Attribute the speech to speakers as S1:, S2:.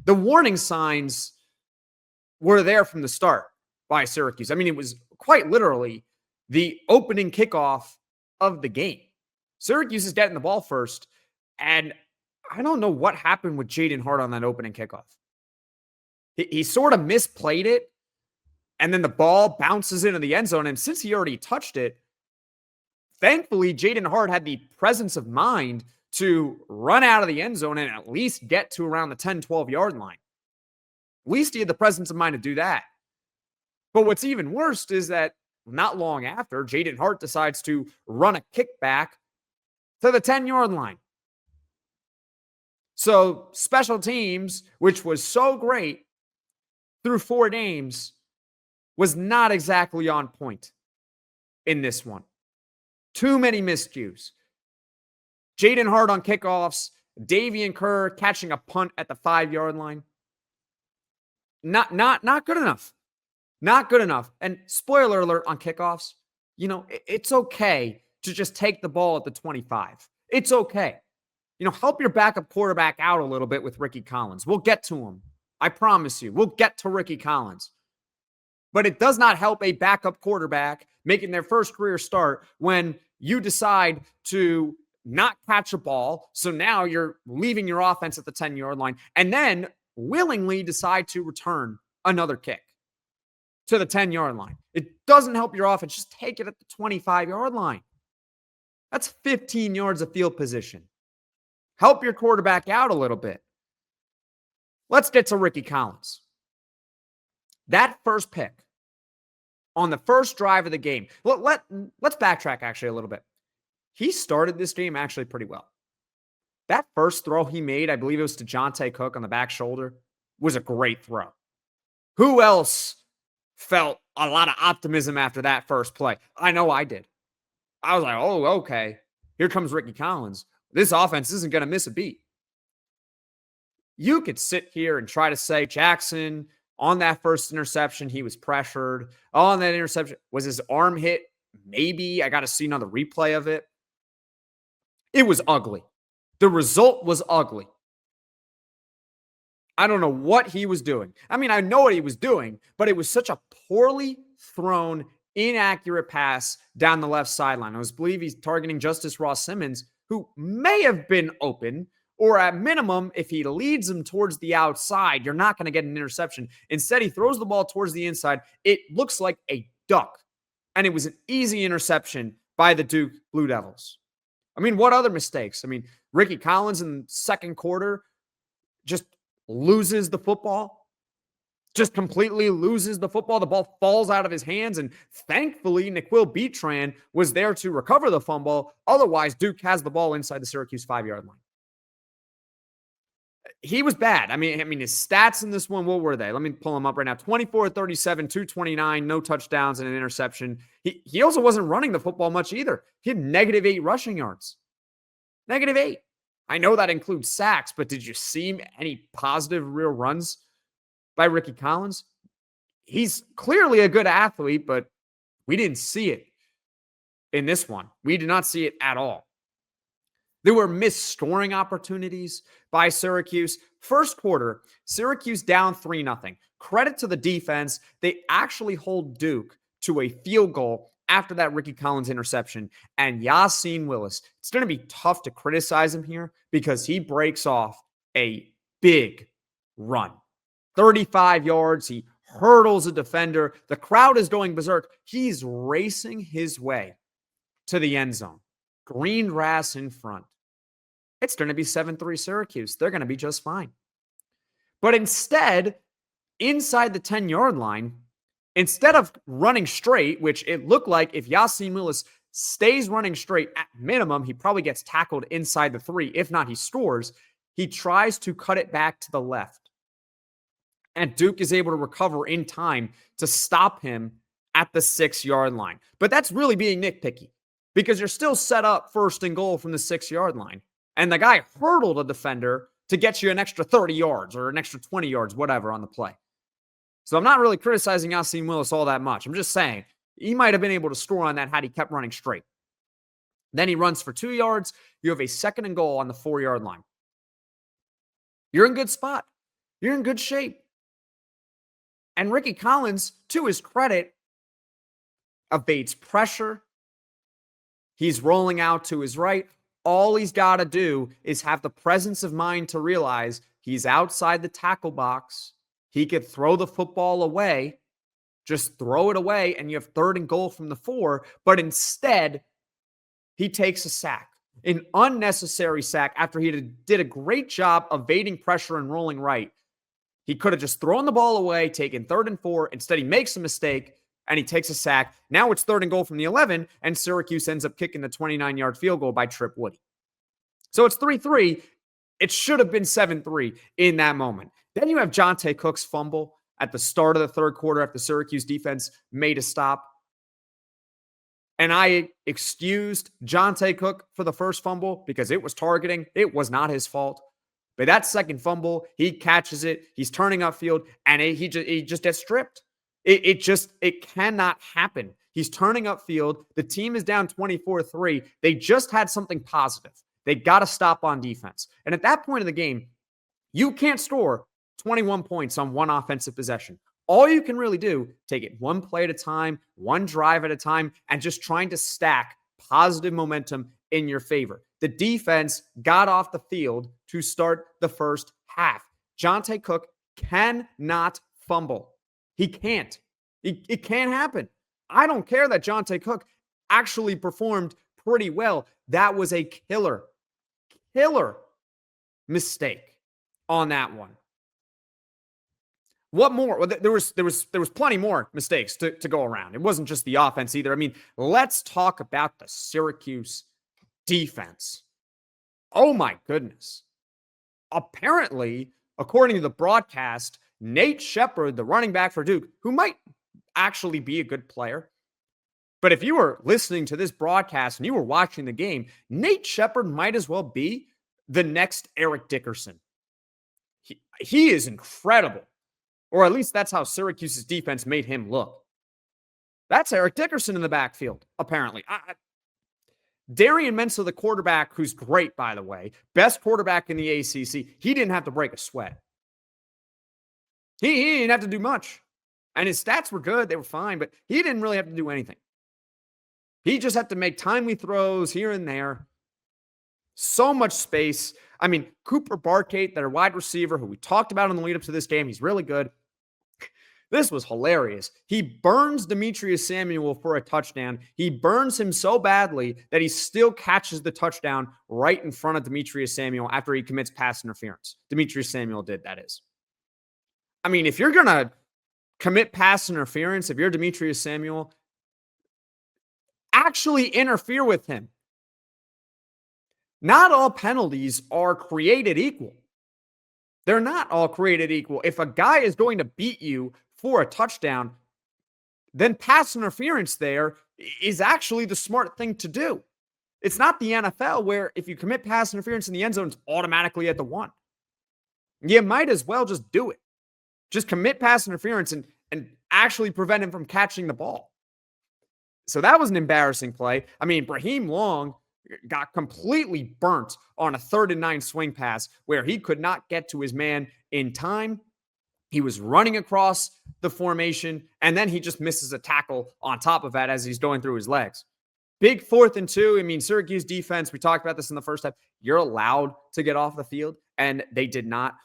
S1: The warning signs were there from the start by Syracuse. I mean, it was quite literally the opening kickoff of the game. Syracuse is getting the ball first, and I don't know what happened with Jaden Hart on that opening kickoff. He sort of misplayed it, and then the ball bounces into the end zone, and since he already touched it, thankfully, Jaden Hart had the presence of mind to run out of the end zone and at least get to around the 10, 12-yard line. At least he had the presence of mind to do that. But what's even worse is that not long after, Jaden Hart decides to run a kickback to the 10-yard line. So special teams, which was so great through 4 games, was not exactly on point in this one. Too many miscues. Jaden Hart on kickoffs, Davian Kerr catching a punt at the 5-yard line. Not good enough. Not good enough. And spoiler alert on kickoffs, it's okay to just take the ball at the 25. It's okay. Help your backup quarterback out a little bit with Rickie Collins. We'll get to him. I promise you. We'll get to Rickie Collins. But it does not help a backup quarterback making their first career start when you decide to not catch a ball. So now you're leaving your offense at the 10-yard line and then willingly decide to return another kick to the 10-yard line. It doesn't help your offense. Just take it at the 25-yard line. That's 15 yards of field position. Help your quarterback out a little bit. Let's get to Rickie Collins. That first pick on the first drive of the game. Let's backtrack actually a little bit. He started this game actually pretty well. That first throw he made, I believe it was to Jonte Cook on the back shoulder, was a great throw. Who else felt a lot of optimism after that first play? I know I did. I was like, oh, okay. Here comes Rickie Collins. This offense isn't going to miss a beat. You could sit here and try to say Jackson, on that first interception, he was pressured. On that interception, was his arm hit? Maybe. I got to see another replay of it. It was ugly. The result was ugly. I don't know what he was doing. I mean, I know what he was doing, but it was such a poorly thrown, inaccurate pass down the left sideline. I believe he's targeting Justice Ross Simmons, who may have been open, or at minimum, if he leads him towards the outside, you're not going to get an interception. Instead, he throws the ball towards the inside. It looks like a duck, and it was an easy interception by the Duke Blue Devils. I mean, what other mistakes? I mean, Rickie Collins in the second quarter just loses the football, just completely loses the football. The ball falls out of his hands, and thankfully, Niquil Beatran was there to recover the fumble. Otherwise, Duke has the ball inside the Syracuse 5-yard line. He was bad. I mean, his stats in this one, what were they? Let me pull them up right now. 24-37, 229, no touchdowns and an interception. He also wasn't running the football much either. He had -8 rushing yards. -8. I know that includes sacks, but did you see any positive real runs by Rickie Collins? He's clearly a good athlete, but we didn't see it in this one. We did not see it at all. There were missed scoring opportunities by Syracuse. First quarter, Syracuse down 3-0. Credit to the defense. They actually hold Duke to a field goal after that Rickie Collins interception. And Yassine Willis, it's going to be tough to criticize him here because he breaks off a big run. 35 yards. He hurdles a defender. The crowd is going berserk. He's racing his way to the end zone. Green grass in front. It's going to be 7-3 Syracuse. They're going to be just fine. But instead, inside the 10-yard line, instead of running straight, which it looked like if Yassine Willis stays running straight, at minimum, he probably gets tackled inside the 3. If not, he scores. He tries to cut it back to the left. And Duke is able to recover in time to stop him at the 6-yard line. But that's really being nitpicky because you're still set up first and goal from the 6-yard line. And the guy hurdled a defender to get you an extra 30 yards or an extra 20 yards, whatever, on the play. So I'm not really criticizing Yassine Willis all that much. I'm just saying he might have been able to score on that had he kept running straight. Then he runs for 2 yards. You have a 2nd and goal on the 4-yard line. You're in good spot. you're in good shape. And Rickie Collins, to his credit, evades pressure. He's rolling out to his right. All he's got to do is have the presence of mind to realize he's outside the tackle box. He could throw the football away, just throw it away, and you have 3rd and goal from the 4. But instead, he takes a sack, an unnecessary sack after he did a great job evading pressure and rolling right. He could have just thrown the ball away, taken 3rd and 4. Instead, he makes a mistake, and he takes a sack. Now it's 3rd and goal from the 11, and Syracuse ends up kicking the 29-yard field goal by Trip Woody. So it's 3-3. It should have been 7-3 in that moment. Then you have Jonte Cook's fumble at the start of the 3rd quarter after Syracuse defense made a stop. And I excused Jonte Cook for the first fumble because it was targeting. It was not his fault. But that second fumble, he catches it. He's turning upfield, and he just gets stripped. It cannot happen. He's turning upfield. The team is down 24-3. They just had something positive. They got to stop on defense. And at that point of the game, you can't score 21 points on one offensive possession. All you can really do, take it one play at a time, one drive at a time, and just trying to stack positive momentum in your favor. The defense got off the field to start the first half. Jonte Cook cannot fumble. He can't. It can't happen. I don't care that Jonte Cook actually performed pretty well. That was a killer mistake on that one. What more? Well, there was plenty more mistakes to go around. It wasn't just the offense either. I mean, let's talk about the Syracuse defense. Oh my goodness. Apparently, according to the broadcast, Nate Shepard, the running back for Duke, who might actually be a good player, but if you were listening to this broadcast and you were watching the game, Nate Shepard might as well be the next Eric Dickerson. He is incredible. Or at least that's how Syracuse's defense made him look. That's Eric Dickerson in the backfield, apparently. Darian Mensah, the quarterback, who's great, by the way, best quarterback in the ACC, he didn't have to break a sweat. He didn't have to do much. And his stats were good. They were fine, but he didn't really have to do anything. He just had to make timely throws here and there. So much space. I mean, Cooper Barkate, their wide receiver, who we talked about in the lead up to this game, he's really good. This was hilarious. He burns Demetrius Samuel for a touchdown. He burns him so badly that he still catches the touchdown right in front of Demetrius Samuel after he commits pass interference. Demetrius Samuel did, that is. I mean, if you're going to commit pass interference, if you're Demetrius Samuel, actually interfere with him. Not all penalties are created equal. They're not all created equal. If a guy is going to beat you for a touchdown, then pass interference there is actually the smart thing to do. It's not the NFL where if you commit pass interference in the end zone, it's automatically at the 1. You might as well just do it. Just commit pass interference and actually prevent him from catching the ball. So that was an embarrassing play. I mean, Brahim Long got completely burnt on a 3rd and 9 swing pass where he could not get to his man in time. He was running across the formation, and then he just misses a tackle on top of that as he's going through his legs. Big 4th and 2. I mean, Syracuse defense, we talked about this in the first half. You're allowed to get off the field, and they did not.